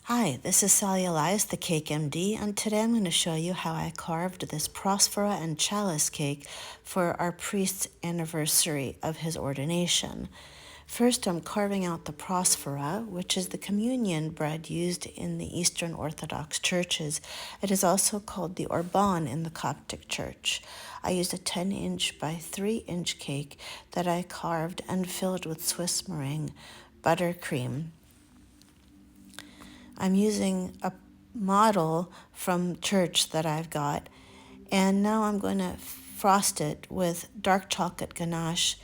Hi, this is Sally Elias, the Cake MD, and today I'm going to show you how I carved this Prosphora and Chalice cake for our priest's anniversary of his ordination. First, I'm carving out the Prosphora, which is the communion bread used in the Eastern Orthodox churches. It is also called the Orban in the Coptic Church. I used a 10-inch by 3-inch cake that I carved and filled with Swiss meringue, buttercream. I'm using a model from church that I've got, and now I'm going to frost it with dark chocolate ganache.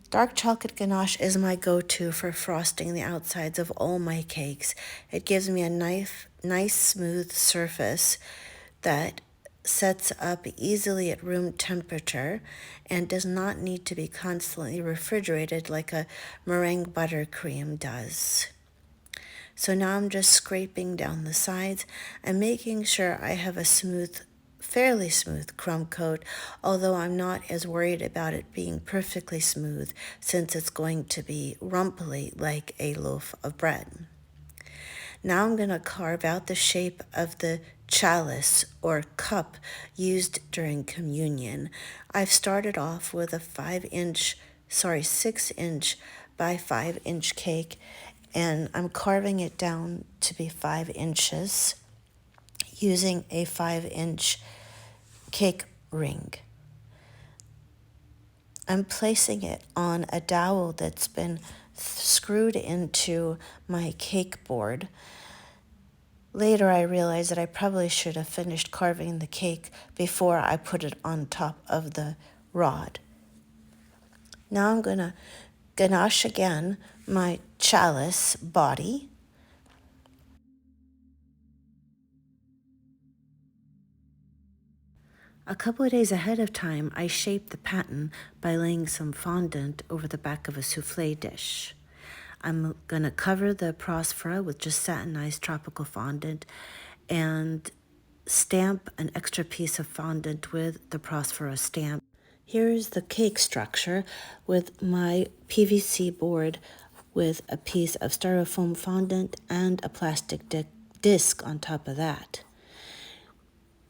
Dark chocolate ganache is my go-to for frosting the outsides of all my cakes. It gives me a nice smooth surface that sets up easily at room temperature and does not need to be constantly refrigerated like a meringue buttercream does. So now I'm just scraping down the sides and making sure I have a fairly smooth crumb coat, although I'm not as worried about it being perfectly smooth since it's going to be rumply like a loaf of bread. Now I'm going to carve out the shape of the chalice or cup used during communion. I've started off with a 6-inch by 5-inch cake, and I'm carving it down to be 5 inches using a 5-inch cake ring. I'm placing it on a dowel that's been screwed into my cake board. Later, I realized that I probably should have finished carving the cake before I put it on top of the rod. Now I'm going to ganache again my chalice body. A couple of days ahead of time, I shaped the pattern by laying some fondant over the back of a souffle dish. I'm going to cover the Prosphora with just satinized tropical fondant and stamp an extra piece of fondant with the Prosphora stamp. Here is the cake structure with my PVC board with a piece of Styrofoam fondant and a plastic disc on top of that.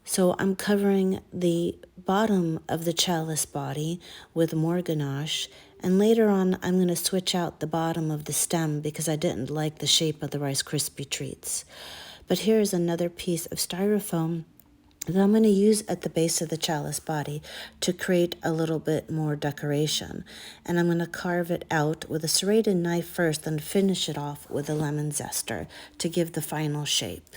So I'm covering the bottom of the chalice body with more ganache, and later on I'm going to switch out the bottom of the stem because I didn't like the shape of the Rice Krispie treats. But here's another piece of Styrofoam that I'm going to use at the base of the chalice body to create a little bit more decoration. And I'm going to carve it out with a serrated knife first and finish it off with a lemon zester to give the final shape.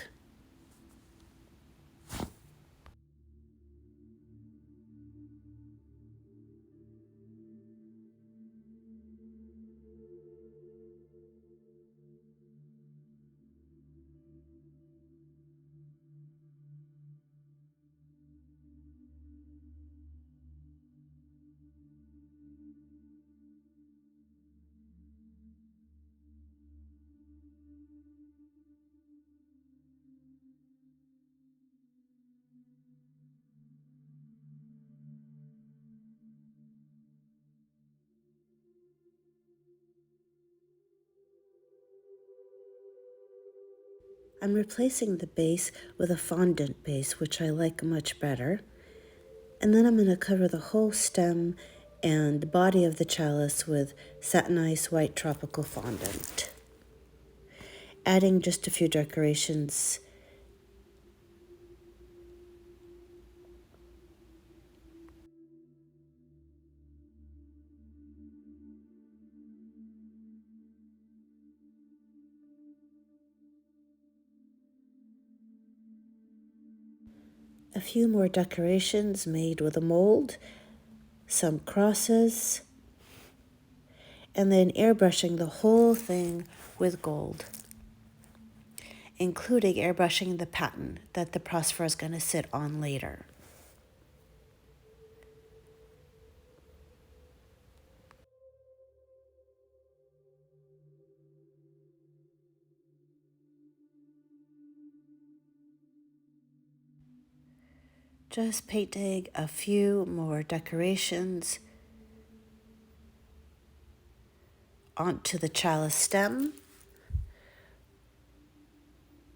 I'm replacing the base with a fondant base, which I like much better. And then I'm going to cover the whole stem and the body of the chalice with satinized white tropical fondant. Adding just a few decorations. A few more decorations made with a mold, some crosses, and then airbrushing the whole thing with gold, including airbrushing the pattern that the Prosphora is going to sit on later. Just painting a few more decorations onto the chalice stem.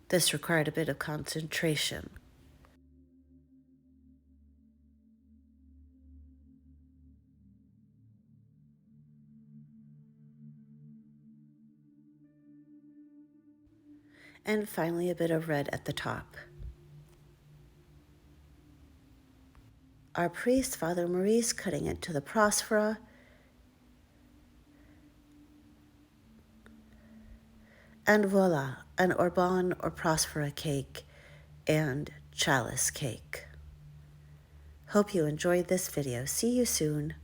This required a bit of concentration. And finally, a bit of red at the top. Our priest, Father Maurice, cutting it to the Prosphora. And voila, an Orban or Prosphora cake and Chalice cake. Hope you enjoyed this video. See you soon.